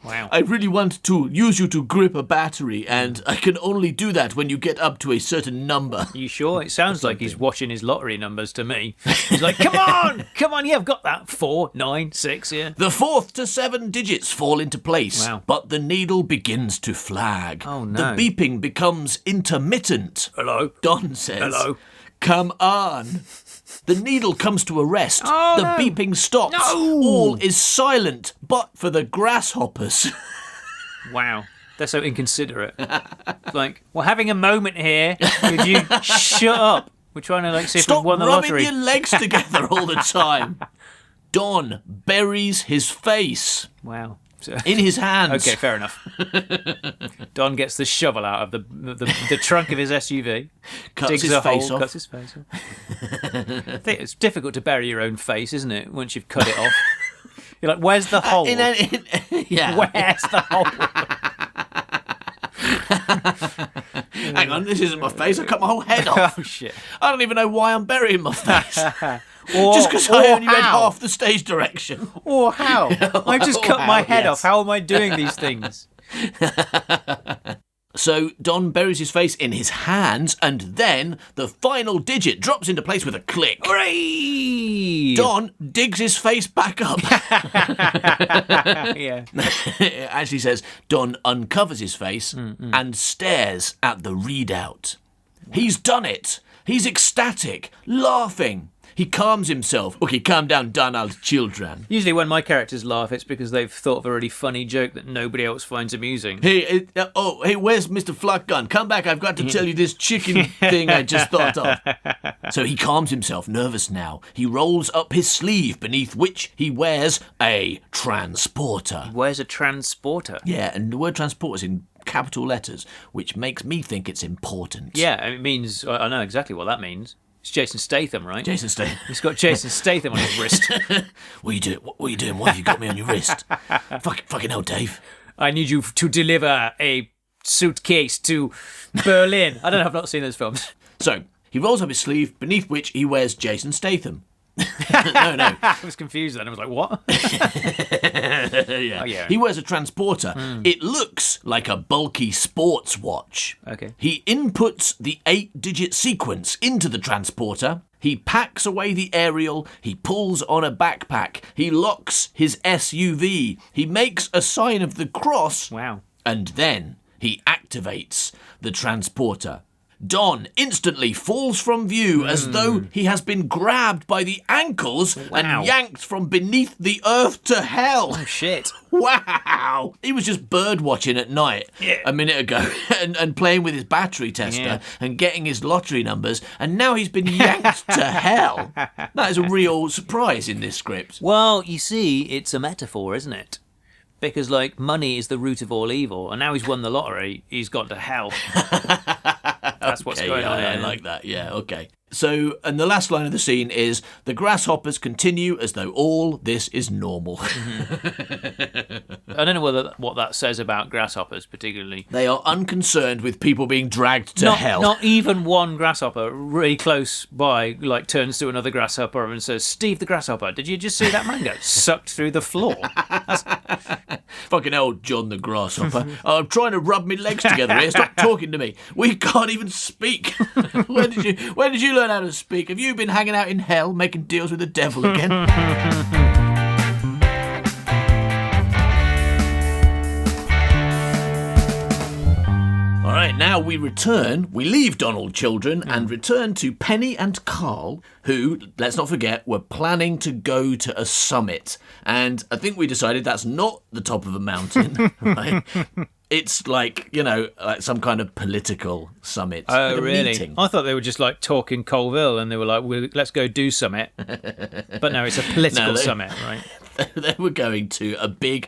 Speaker 4: Wow.
Speaker 3: I really want to use you to grip a battery, and I can only do that when you get up to a certain number.
Speaker 4: You sure? It sounds like he's watching his lottery numbers to me. He's like, come on, yeah, I've got that. 4, 9, 6, yeah.
Speaker 3: The 4th to 7 digits fall into place, but the needle begins to flag.
Speaker 4: Oh, no.
Speaker 3: The beeping becomes intermittent.
Speaker 4: Hello?
Speaker 3: Don says,
Speaker 4: hello?
Speaker 3: Come on. The needle comes to a rest. The beeping stops.
Speaker 4: No.
Speaker 3: All is silent, but for the grasshoppers.
Speaker 4: Wow. They're so inconsiderate. It's like, we're having a moment here. Could you shut up? We're trying to see if
Speaker 3: Stop
Speaker 4: we've won the
Speaker 3: rubbing
Speaker 4: lottery.
Speaker 3: your legs together all the time. Don buries his face
Speaker 4: Wow.
Speaker 3: in his hands.
Speaker 4: Okay, fair enough. Don gets the shovel out of the trunk of his SUV,
Speaker 3: Cuts
Speaker 4: digs
Speaker 3: his
Speaker 4: a
Speaker 3: face
Speaker 4: hole,
Speaker 3: off.
Speaker 4: cuts his face off. I think it's difficult to bury your own face, isn't it? Once you've cut it off, you're like, "Where's the hole?
Speaker 3: Yeah.
Speaker 4: Where's the hole?"
Speaker 3: Hang on, this isn't my face. I cut my whole head off.
Speaker 4: Oh shit!
Speaker 3: I don't even know why I'm burying my face.
Speaker 4: Or,
Speaker 3: Just because I only read
Speaker 4: how?
Speaker 3: half the stage direction.
Speaker 4: Or how? I've just cut my head
Speaker 3: yes.
Speaker 4: off. How am I doing these things?
Speaker 3: So Don buries his face in his hands, and then the final digit drops into place with a click.
Speaker 4: Hooray!
Speaker 3: Don digs his face back up.
Speaker 4: Yeah.
Speaker 3: It actually says Don uncovers his face and stares at the readout. He's done it. He's ecstatic, laughing. He calms himself. Okay, calm down, Donald, children.
Speaker 4: Usually when my characters laugh, it's because they've thought of a really funny joke that nobody else finds amusing.
Speaker 3: Hey, where's Mr. Flutgun? Come back, I've got to tell you this chicken thing I just thought of. So he calms himself, nervous now. He rolls up his sleeve, beneath which he wears a transporter.
Speaker 4: Where's a transporter?
Speaker 3: Yeah, and the word transporter is in capital letters, which makes me think it's important.
Speaker 4: Yeah, it means... I know exactly what that means. It's Jason Statham, right?
Speaker 3: Jason Statham.
Speaker 4: He's got Jason Statham on his wrist.
Speaker 3: What are you doing? What are you doing? Why have you got me on your wrist? Fucking hell, Dave.
Speaker 4: I need you to deliver a suitcase to Berlin. I don't know, I've not seen those films.
Speaker 3: So, he rolls up his sleeve, beneath which he wears Jason Statham. No.
Speaker 4: I was confused then. I was like, what?
Speaker 3: Yeah.
Speaker 4: Oh, yeah.
Speaker 3: He wears a transporter. It looks like a bulky sports watch.
Speaker 4: Okay.
Speaker 3: He inputs the 8-digit sequence into the transporter. He packs away the aerial. He pulls on a backpack. He locks his SUV. He makes a sign of the cross.
Speaker 4: Wow.
Speaker 3: And then he activates the transporter. Don instantly falls from view as though he has been grabbed by the ankles and yanked from beneath the earth to hell.
Speaker 4: Oh, shit.
Speaker 3: Wow! He was just bird watching at night a minute ago and playing with his battery tester and getting his lottery numbers, and now he's been yanked to hell. That is a real surprise in this script.
Speaker 4: Well, you see, it's a metaphor, isn't it? Because, money is the root of all evil, and now he's won the lottery, he's gone to hell. That's what's going on.
Speaker 3: I like that. Yeah, okay. So, and the last line of the scene is, the grasshoppers continue as though all this is normal.
Speaker 4: I don't know what that says about grasshoppers particularly.
Speaker 3: They are unconcerned with people being dragged to hell.
Speaker 4: Not even one grasshopper really close by, turns to another grasshopper and says, "Steve the grasshopper, did you just see that man get sucked through the floor?"
Speaker 3: Fucking hell, John the grasshopper. I'm trying to rub my legs together here. Stop talking to me. We can't even speak. Where did you learn how to speak? Have you been hanging out in hell making deals with the devil again? All right, now we leave Donald Children and return to Penny and Carl, who, let's not forget, were planning to go to a summit. And I think we decided that's not the top of a mountain, right? It's like some kind of political summit.
Speaker 4: Oh,
Speaker 3: like
Speaker 4: really?
Speaker 3: Meeting.
Speaker 4: I thought they were just talking Colville and they were like, let's go do summit. But no, it's a political summit, right?
Speaker 3: They were going to a big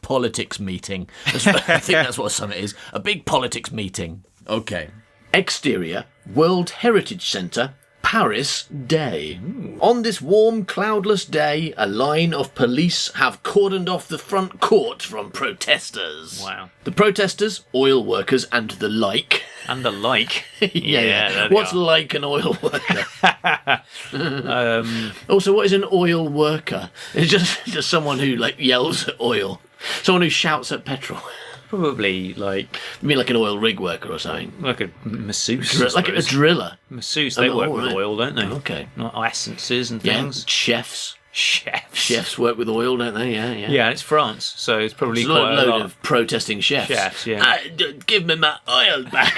Speaker 3: politics meeting. I think that's what a summit is. A big politics meeting. Okay. Exterior, World Heritage Centre, Paris Day. On this warm, cloudless day, a line of police have cordoned off the front court from protesters.
Speaker 4: Wow.
Speaker 3: The protesters, oil workers and the like.
Speaker 4: And the like.
Speaker 3: Yeah. What's like an oil worker? Also, what is an oil worker? It's just someone who yells at oil. Someone who shouts at petrol.
Speaker 4: Probably
Speaker 3: You mean like an oil rig worker or something?
Speaker 4: like a masseuse.
Speaker 3: Like a driller.
Speaker 4: Masseuse, they work with
Speaker 3: right.
Speaker 4: oil, don't they?
Speaker 3: Okay.
Speaker 4: Not essences and
Speaker 3: Yeah,
Speaker 4: things.
Speaker 3: chefs Chefs work with oil, don't they? Yeah.
Speaker 4: Yeah, and it's France, so it's probably
Speaker 3: There's
Speaker 4: quite a
Speaker 3: load
Speaker 4: lot
Speaker 3: of protesting chefs. Give me my oil back.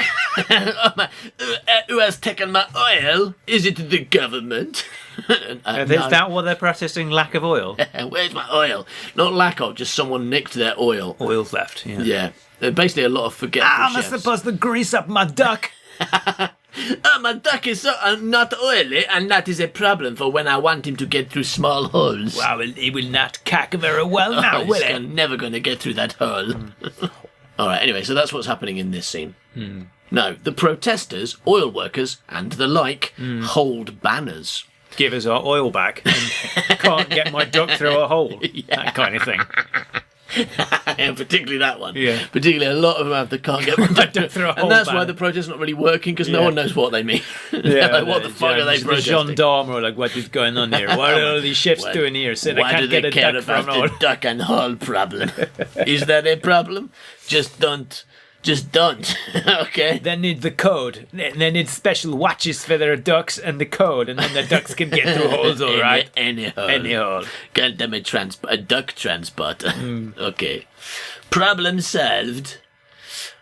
Speaker 3: Who has taken my oil? Is it the government?
Speaker 4: Is that what they're protesting? Lack of oil?
Speaker 3: Where's my oil? Not lack of, just someone nicked their oil.
Speaker 4: Oil theft, yeah.
Speaker 3: Basically a lot of forgetful
Speaker 4: I'm
Speaker 3: chefs.
Speaker 4: supposed to grease up my duck.
Speaker 3: My duck is not oily, and that is a problem for when I want him to get through small holes.
Speaker 4: Well, he will not cack very well now, will he?
Speaker 3: Never going to get through that hole. All right, anyway, so that's what's happening in this scene. No, the protesters, oil workers, and the like hold banners.
Speaker 4: Give us our oil back. And can't get my duck through a hole. That kind of thing.
Speaker 3: And particularly that one.
Speaker 4: Yeah.
Speaker 3: Particularly a lot of them have the can't get my duck
Speaker 4: through a hole.
Speaker 3: And that's
Speaker 4: banner.
Speaker 3: why the protest's not really working, because no one knows what they mean.
Speaker 4: Yeah,
Speaker 3: what the fuck are they
Speaker 4: the
Speaker 3: protesting?
Speaker 4: gendarme are like, what is going on here? What are all these chefs doing here? So they can't get a duck from
Speaker 3: the duck and hole problem? Is that a problem? Just don't. Okay.
Speaker 4: They need the code. They need special watches for their ducks and the code, and then the ducks can get through holes, all right?
Speaker 3: Any hole.
Speaker 4: Any hole.
Speaker 3: Can't them a duck transporter. Okay. Problem solved.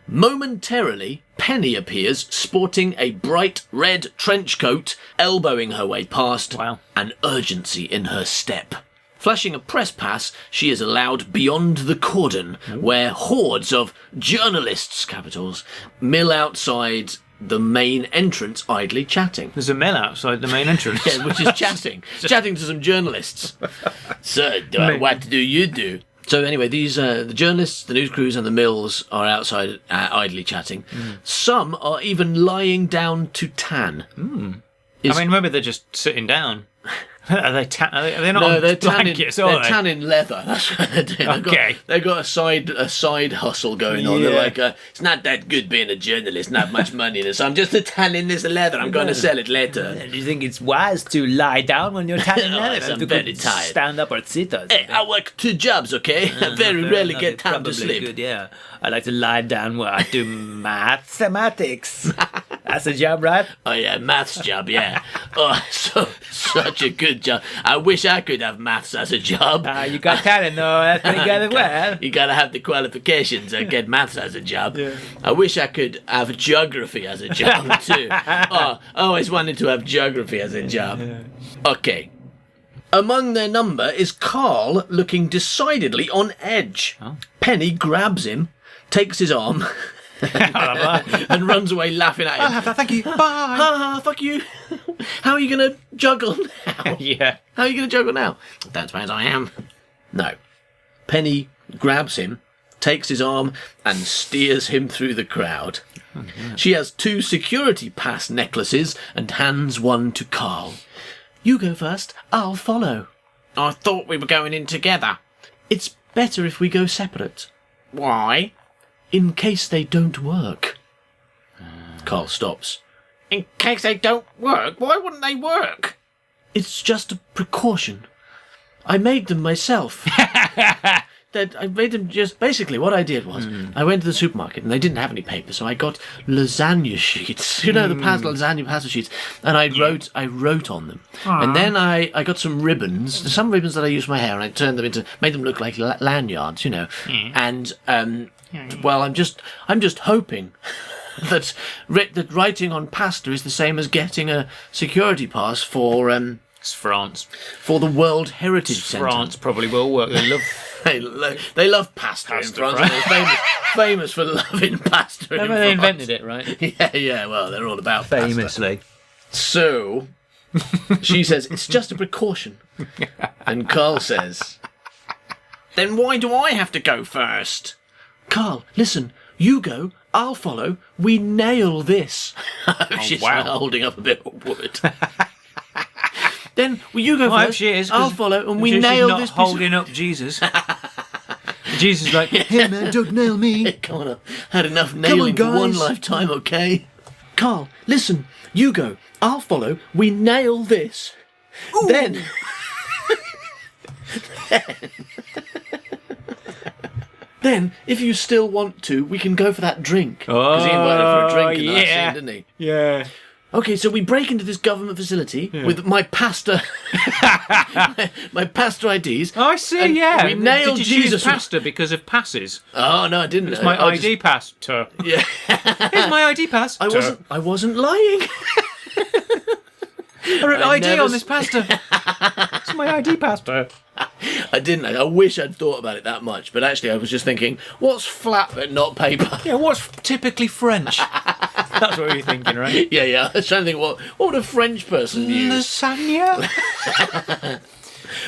Speaker 3: Momentarily, Penny appears sporting a bright red trench coat, elbowing her way past, an urgency in her step. Flashing a press pass, she is allowed beyond the cordon, where hordes of journalists, capitals, mill outside the main entrance, idly chatting.
Speaker 4: There's a mill outside the main entrance.
Speaker 3: Yeah, which is chatting. Chatting to some journalists. So, what do you do? So anyway, these the journalists, the news crews, and the mills are outside idly chatting. Some are even lying down to tan.
Speaker 4: I mean, maybe they're just sitting down. Are they not
Speaker 3: no,
Speaker 4: on
Speaker 3: they're
Speaker 4: blankets,
Speaker 3: they're tanning leather. That's what they're doing.
Speaker 4: Okay.
Speaker 3: They've got a side hustle going on. They're like, it's not that good being a journalist, not much money in it, so I'm just tanning this leather. I'm going to sell it later.
Speaker 4: Do you think it's wise to lie down when you're tanning leather?
Speaker 3: I'm very tired.
Speaker 4: Stand up or sit or
Speaker 3: Hey, I work 2 jobs, okay? I very rarely get time to sleep.
Speaker 4: Good, yeah. I like to lie down where I do mathematics. That's a job, right?
Speaker 3: Oh yeah, maths job, yeah. Oh, such a good job. I wish I could have maths as a job.
Speaker 4: You got tanning though, that's pretty good as well.
Speaker 3: You gotta have the qualifications and get maths as a job. Yeah. I wish I could have geography as a job too. I always wanted to have geography as a job. Yeah. Okay. Among their number is Carl, looking decidedly on edge. Penny grabs him, takes his arm, and runs away laughing at him.
Speaker 4: I'll have that, thank you. Bye.
Speaker 3: Fuck you. How are you going to juggle now?
Speaker 4: Yeah.
Speaker 3: How are you going to juggle now? That's as I am. No. Penny grabs him, takes his arm, and steers him through the crowd. She has 2 security pass necklaces and hands one to Carl. You go first, I'll follow. I thought we were going in together. It's better if we go separate. Why? In case they don't work. Carl stops. In case they don't work? Why wouldn't they work? It's just a precaution. I made them myself. I made them just... Basically, what I did was, I went to the supermarket and they didn't have any paper, so I got lasagna sheets. You know, the lasagna pasta sheets. And I wrote on them. Aww. And then I got some ribbons that I used for my hair, and I turned them into... Made them look like lanyards, you know. And, well, I'm just hoping... that writing on pasta is the same as getting a security pass for
Speaker 4: it's France,
Speaker 3: for the World Heritage Centre.
Speaker 4: France probably will work. They love
Speaker 3: they love pasta in France. They're famous for loving pasta. In France.
Speaker 4: They invented it, right?
Speaker 3: Yeah. Well, they're all about
Speaker 4: famously.
Speaker 3: Pasta. So she says it's just a precaution, and Carl says, "Then why do I have to go first?" Carl, listen. You go, I'll follow, we nail this. She's holding up a bit of wood. Then, you go first,
Speaker 4: she is,
Speaker 3: I'll follow, and we nail this.
Speaker 4: She's not holding up Jesus. Jesus is like, hey man, don't nail me.
Speaker 3: Come on, I've had enough nailing for one lifetime, okay? Carl, listen, you go, I'll follow, we nail this. Ooh. Then... Then, if you still want to, we can go for that drink. Because he invited her for a drink in that scene, didn't he?
Speaker 4: Yeah.
Speaker 3: Okay, so we break into this government facility with my pasta, my pasta IDs.
Speaker 4: Oh, I see.
Speaker 3: and
Speaker 4: Yeah,
Speaker 3: we nailed
Speaker 4: Did you
Speaker 3: Jesus.
Speaker 4: choose pasta because of passes?
Speaker 3: Oh no, I didn't.
Speaker 4: It's my
Speaker 3: I
Speaker 4: ID pasta.
Speaker 3: Yeah,
Speaker 4: Here's my ID pass.
Speaker 3: I wasn't lying.
Speaker 4: I wrote
Speaker 3: I
Speaker 4: ID
Speaker 3: never
Speaker 4: on this pasta. It's my ID pasta.
Speaker 3: I didn't. I wish I'd thought about it that much, but actually, I was just thinking, what's flat but not paper?
Speaker 4: Yeah, what's typically French? That's what you're thinking, right?
Speaker 3: Yeah. I was trying to think, what would a French person use?
Speaker 4: Lasagna.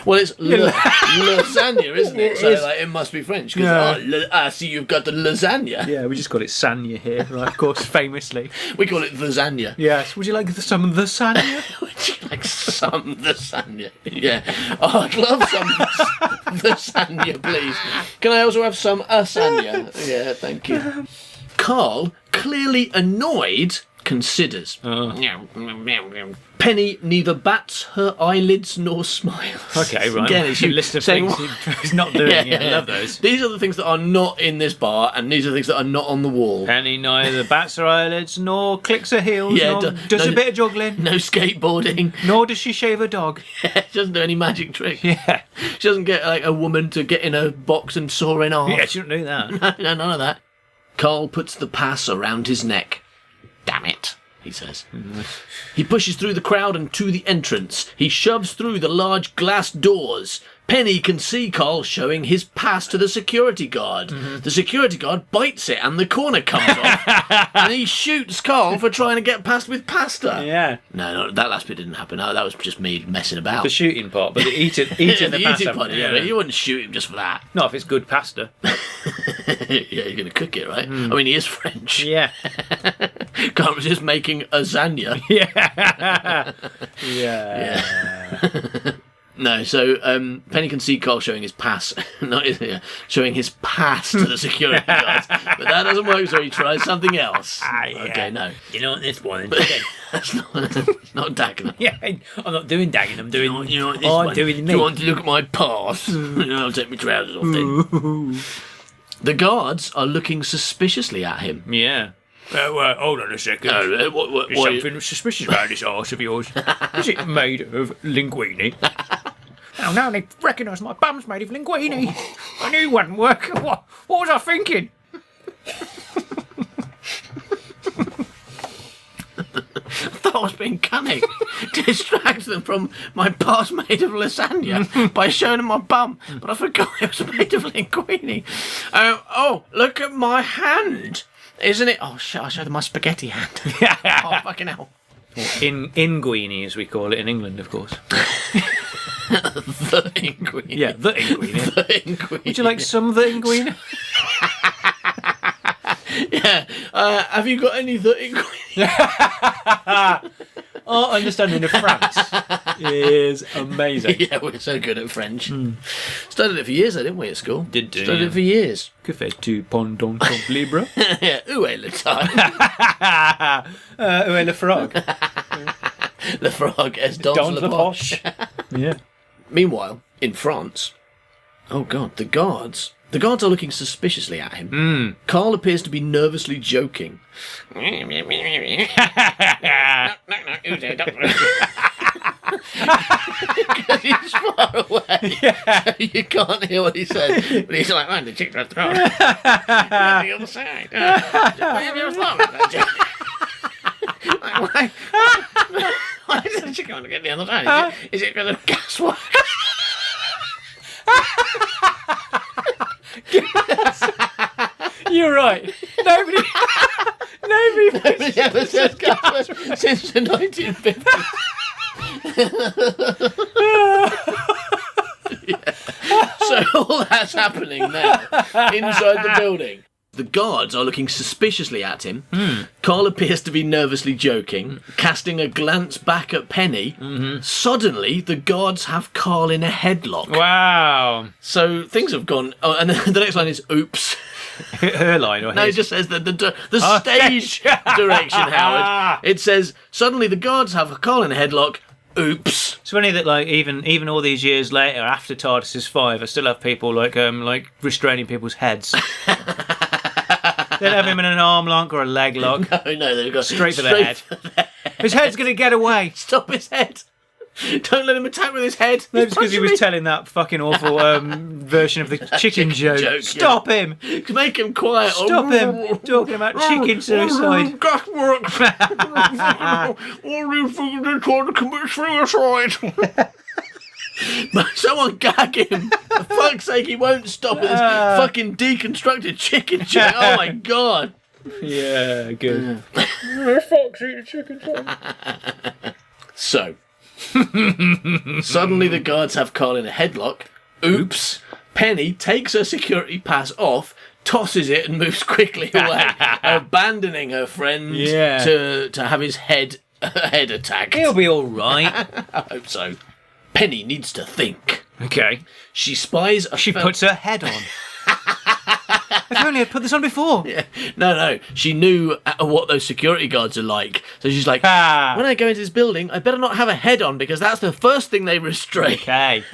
Speaker 3: Well, it's lasagna, isn't it? So it must be French.
Speaker 4: Yeah.
Speaker 3: I see you've got the lasagna.
Speaker 4: Yeah, we just call it sanya here, right? Of course, famously.
Speaker 3: We call it lasagna.
Speaker 4: Yes. Would you like some of the sanya?
Speaker 3: Would you like some lasagna? Yeah. Oh, I'd love some lasagna, please. Can I also have some lasagna? Yeah, thank you. Carl, clearly annoyed, considers. Penny neither bats her eyelids nor smiles.
Speaker 4: Okay, right.
Speaker 3: Again, it's
Speaker 4: a
Speaker 3: you
Speaker 4: list of
Speaker 3: saying
Speaker 4: things he's not doing. Yeah, I love those.
Speaker 3: These are the things that are not in this bar, and these are the things that are not on the wall.
Speaker 4: Penny neither bats her eyelids nor clicks her heels,
Speaker 3: Yeah,
Speaker 4: nor does a bit of juggling,
Speaker 3: No skateboarding.
Speaker 4: nor does she shave her dog.
Speaker 3: She doesn't do any magic tricks.
Speaker 4: Yeah.
Speaker 3: She doesn't get like a woman to get in a box and saw in half.
Speaker 4: Yeah, she don't do that.
Speaker 3: No, none of that. Carl puts the pass around his neck. Damn it, he says. He pushes through the crowd and to the entrance. He shoves through the large glass doors. Penny can see Carl showing his pass to the security guard. The security guard bites it and the corner comes off. And he shoots Carl for trying to get past with pasta.
Speaker 4: Yeah.
Speaker 3: No, that last bit didn't happen. No, that was just me messing about.
Speaker 4: The shooting part, but the eating the pasta.
Speaker 3: eating part, yeah. You wouldn't shoot him just for that.
Speaker 4: Not if it's good pasta.
Speaker 3: Yeah, you're going to cook it, right? I mean, he is French.
Speaker 4: Yeah.
Speaker 3: Carl was just making lasagna.
Speaker 4: Yeah. Yeah.
Speaker 3: No, so Penny can see Carl showing his pass, showing his pass to the security guards, but that doesn't work, so he tries something else.
Speaker 4: Yeah.
Speaker 3: Okay, no.
Speaker 4: You know what this one is?
Speaker 3: That's not Dagenham.
Speaker 4: Yeah, I'm not doing dagging, I'm doing...
Speaker 3: You know what this
Speaker 4: I'm
Speaker 3: one?
Speaker 4: doing
Speaker 3: Do
Speaker 4: me.
Speaker 3: you want to look at my pass? I'll take my trousers off then. The guards are looking suspiciously at him.
Speaker 4: Yeah. Hold on a second.
Speaker 3: What,
Speaker 4: There's something suspicious about this arse of yours. Is it made of linguine? Oh, now they recognise my bum's made of linguine. I knew it wouldn't work. What was I thinking?
Speaker 3: I thought I was being cunning to distract them from my pass made of lasagna by showing them my bum, but I forgot it was made of linguine. Oh, look at my hand. Isn't it? Oh, shit, I'll show them my spaghetti hand. Oh, fucking hell.
Speaker 4: Inguine, as we call it in England, of course.
Speaker 3: The inguine.
Speaker 4: Yeah, the inguine.
Speaker 3: The inguine.
Speaker 4: Would you like some of the inguine?
Speaker 3: Yeah. Have you got any the inguine?
Speaker 4: Our understanding of France is amazing.
Speaker 3: Yeah, we're so good at French. Studied it for years, though, didn't we, at school?
Speaker 4: Did do,
Speaker 3: Studied
Speaker 4: yeah.
Speaker 3: it for years.
Speaker 4: Que fais-tu pendant ton libre?
Speaker 3: Yeah, où est le time?
Speaker 4: Où est le frog?
Speaker 3: Le frog est dans le poche.
Speaker 4: Yeah.
Speaker 3: Meanwhile, in France, oh god, the guards are looking suspiciously at him. Carl appears to be nervously joking. Because he's far away, so you can't hear what he says. But he's like, "Oh, the chick's on the throat. The other side. Why is the chicken want to get the other side? Is it because of gasworks?
Speaker 4: You're right. Nobody
Speaker 3: ever says gasworks since the 1950s. Yeah. So all that's happening now inside the building. The guards are looking suspiciously at him. Carl appears to be nervously joking, casting a glance back at Penny. Suddenly, the guards have Carl in a headlock.
Speaker 4: Wow.
Speaker 3: So things have gone... Oh, and then the next line is, oops.
Speaker 4: Her line or
Speaker 3: No, it
Speaker 4: his?
Speaker 3: just says the stage direction, Howard. It says, suddenly the guards have Carl in a headlock. Oops.
Speaker 4: It's funny that like even all these years later, after TARDIS is 5, I still have people like restraining people's heads. They'd have him in an arm lock or a leg lock.
Speaker 3: No, they've got
Speaker 4: Straight for the head. His head's going to get away.
Speaker 3: Stop his head. Don't let him attack with his head.
Speaker 4: No, it's because he was telling that fucking awful version of the chicken joke. Stop him.
Speaker 3: Make him quiet.
Speaker 4: Stop him. Talking about chicken suicide.
Speaker 3: Gas works. All you fucking did trying to commit suicide. Someone gag him. For fuck's sake, he won't stop with this fucking deconstructed chicken joke. Oh my god.
Speaker 4: Yeah, good.
Speaker 3: Fox eat a chicken joke. So, suddenly the guards have Carl in a headlock. Oops. Penny takes her security pass off, tosses it and moves quickly away, abandoning her friend to have his head attacked.
Speaker 4: He'll be all right.
Speaker 3: I hope so. Penny needs to think.
Speaker 4: Okay.
Speaker 3: She spies
Speaker 4: She puts her head on. If only I'd put this on before.
Speaker 3: Yeah. No. She knew what those security guards are like. So she's like, when I go into this building, I better not have a head on because that's the first thing they restrain.
Speaker 4: Okay.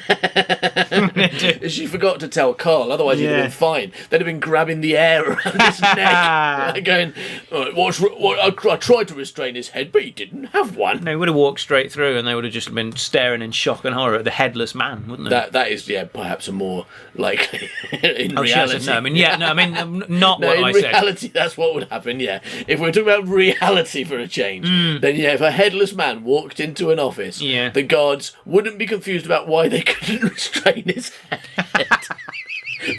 Speaker 3: She forgot to tell Carl, otherwise he'd have been fine. They'd have been grabbing the air around his neck. Like going, I tried to restrain his head, but he didn't have one.
Speaker 4: They would have walked straight through and they would have just been staring in shock and horror at the headless man, wouldn't they?
Speaker 3: That is, perhaps a more likely in reality.
Speaker 4: Not what I said.
Speaker 3: In reality, that's what would happen, yeah. If we're talking about reality for a change, then if a headless man walked into an office, the guards wouldn't be confused about why they couldn't restrain his head.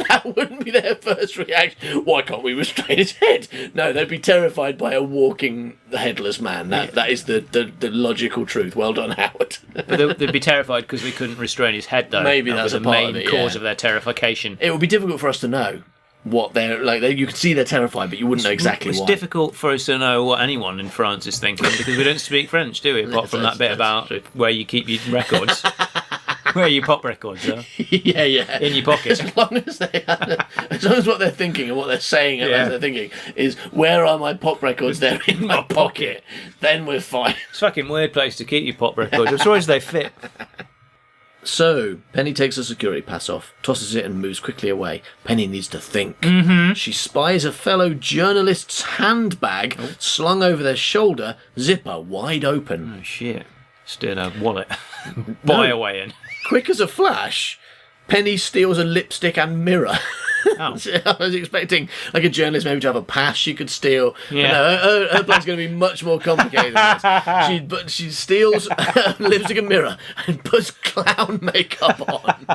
Speaker 3: That wouldn't be their first reaction. Why can't we restrain his head? No, they'd be terrified by a walking headless man. That is the logical truth. Well done, Howard.
Speaker 4: But they'd be terrified because we couldn't restrain his head, though.
Speaker 3: Maybe that's
Speaker 4: the main cause of their terrification.
Speaker 3: It would be difficult for us to know what they're like. You can see they're terrified, but you wouldn't know exactly why.
Speaker 4: It's difficult for us to know what anyone in France is thinking because we don't speak French, do we? Apart from that bit about where you keep your records. Where your pop records are.
Speaker 3: Yeah.
Speaker 4: In your pocket.
Speaker 3: As long as what they're thinking and what they're saying as they're thinking is, where are my pop records? They're in my pocket. Then we're fine.
Speaker 4: It's a fucking weird place to keep your pop records. As long as they fit.
Speaker 3: So, Penny takes her security pass off, tosses it and moves quickly away. Penny needs to think. She spies a fellow journalist's handbag slung over their shoulder, zipper wide open.
Speaker 4: Oh, shit. Still a wallet. Buy away in.
Speaker 3: Quick as a flash, Penny steals a lipstick and mirror.
Speaker 4: Oh.
Speaker 3: I was expecting like a journalist maybe to have a pass she could steal.
Speaker 4: Yeah.
Speaker 3: No, her plan's going to be much more complicated than this. But she steals lipstick and mirror and puts clown makeup on.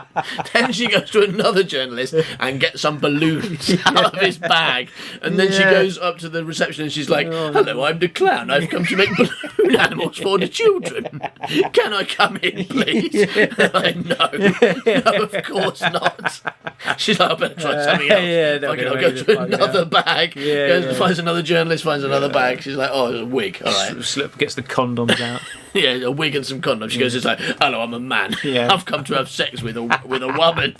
Speaker 3: Then she goes to another journalist and gets some balloons out of his bag. And then she goes up to the reception and she's like, hello, I'm the clown. I've come to make balloon animals for the children. Can I come in, please? Like, no, of course not. She's like, I better try something else. I'll go to another bag. Finds another journalist, finds another bag. She's like, oh, it's a wig. All right.
Speaker 4: Gets the condoms out.
Speaker 3: A wig and some condoms. She goes, it's like, hello, I'm a man. I've come to have sex with a woman.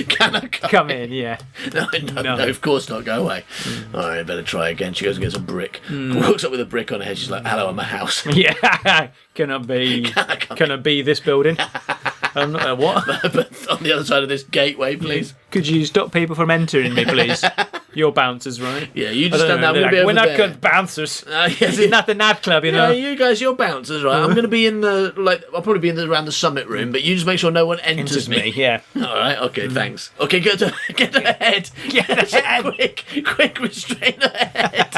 Speaker 3: Can I come
Speaker 4: in? Yeah.
Speaker 3: No, of course not. Go away. All right, I better try again. She goes and gets a brick. Walks up with a brick on her head. She's like, hello, I'm a house.
Speaker 4: Yeah. Can I be this building? What?
Speaker 3: But on the other side of this gateway, please.
Speaker 4: Could you stop people from entering me, please? You're bouncers, right?
Speaker 3: Yeah, you just stand there.
Speaker 4: We're not good bouncers. This is not the nightclub, you know.
Speaker 3: Yeah, you guys, you're bouncers, right? I'm going to be in I'll probably be around the summit room, but you just make sure no one enters me. Yeah. All right. Okay. Thanks. Okay. Get her head. Get her head. Quick, restrain her head.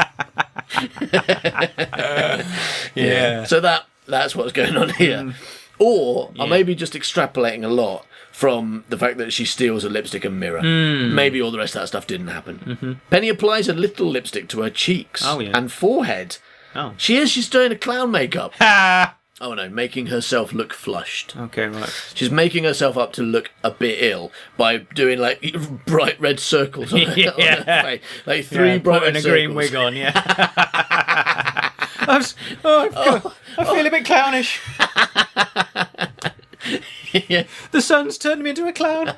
Speaker 3: Yeah. So that's what's going on here. Or I may be just extrapolating a lot from the fact that she steals a lipstick and mirror. Maybe all the rest of that stuff didn't happen. Penny applies a little lipstick to her cheeks and forehead. Oh. She's doing a clown makeup. Oh no, making herself look flushed.
Speaker 4: Okay, right.
Speaker 3: She's making herself up to look a bit ill by doing like bright red circles on her, on her face. Like three bright red circles.
Speaker 4: And a green wig on, I feel a bit clownish. The sun's turned me into a clown.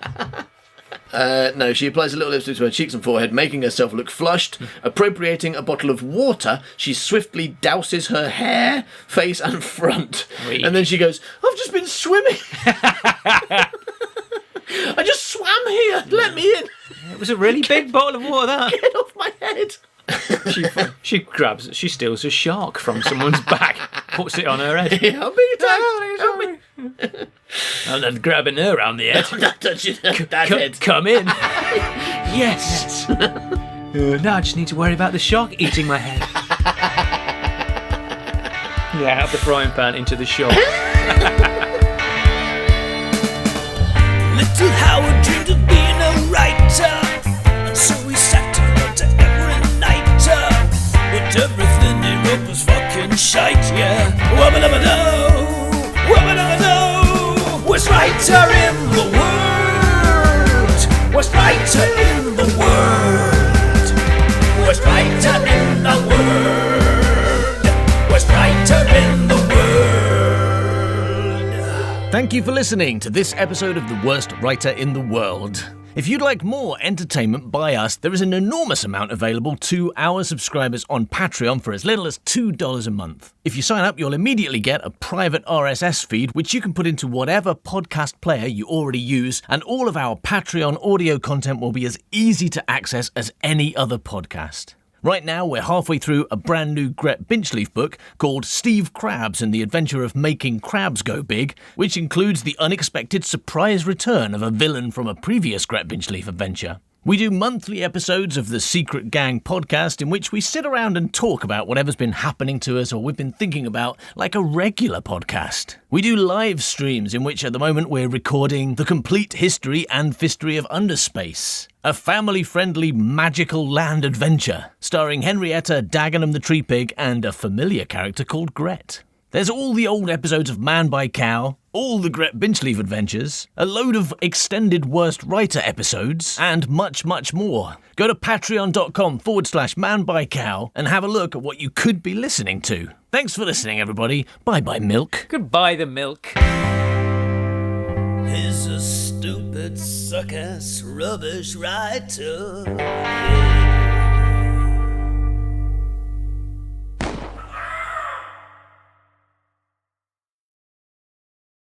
Speaker 3: No, she applies a little lipstick to her cheeks and forehead, making herself look flushed. Appropriating a bottle of water, she swiftly douses her hair, face and front. And then she goes, I've just been swimming. I just swam here. Let me in.
Speaker 4: It was a really big bottle of water, that.
Speaker 3: Get off my head.
Speaker 4: She steals a shark from someone's back. puts it on her head.
Speaker 3: I'm being attacked. Help me.
Speaker 4: And then grabbing her around the head.
Speaker 3: Don't touch that head.
Speaker 4: Come in. Yes. Now I just need to worry about the shark eating my head. Yeah, out of the frying pan into the shark.
Speaker 2: Little Howard dreamed of being a writer, and so he sat down to every night. But everything he wrote was fucking shite, yeah. Wubba-dubba-doo, worst writer in the world. Worst writer in the world. Worst writer in the world. Worst writer in the world.
Speaker 3: Thank you for listening to this episode of The Worst Writer in the World. If you'd like more entertainment by us, there is an enormous amount available to our subscribers on Patreon for as little as $2 a month. If you sign up, you'll immediately get a private RSS feed, which you can put into whatever podcast player you already use, and all of our Patreon audio content will be as easy to access as any other podcast. Right now, we're halfway through a brand new Gret Binchleaf book called Steve Krabs and the Adventure of Making Crabs Go Big, which includes the unexpected surprise return of a villain from a previous Gret Binchleaf adventure. We do monthly episodes of the Secret Gang podcast in which we sit around and talk about whatever's been happening to us or we've been thinking about, like a regular podcast. We do live streams in which at the moment we're recording The Complete History and Fistory of Underspace, a family-friendly magical land adventure starring Henrietta, Dagenham the Tree Pig, and a familiar character called Gret. There's all the old episodes of Man by Cow, all the Gret Binchleaf adventures, a load of extended Worst Writer episodes, and much, much more. Go to patreon.com/manbycow and have a look at what you could be listening to. Thanks for listening, everybody. Bye-bye, milk.
Speaker 4: Goodbye, the milk.
Speaker 2: He's a stupid, suck-ass, rubbish writer. Yeah.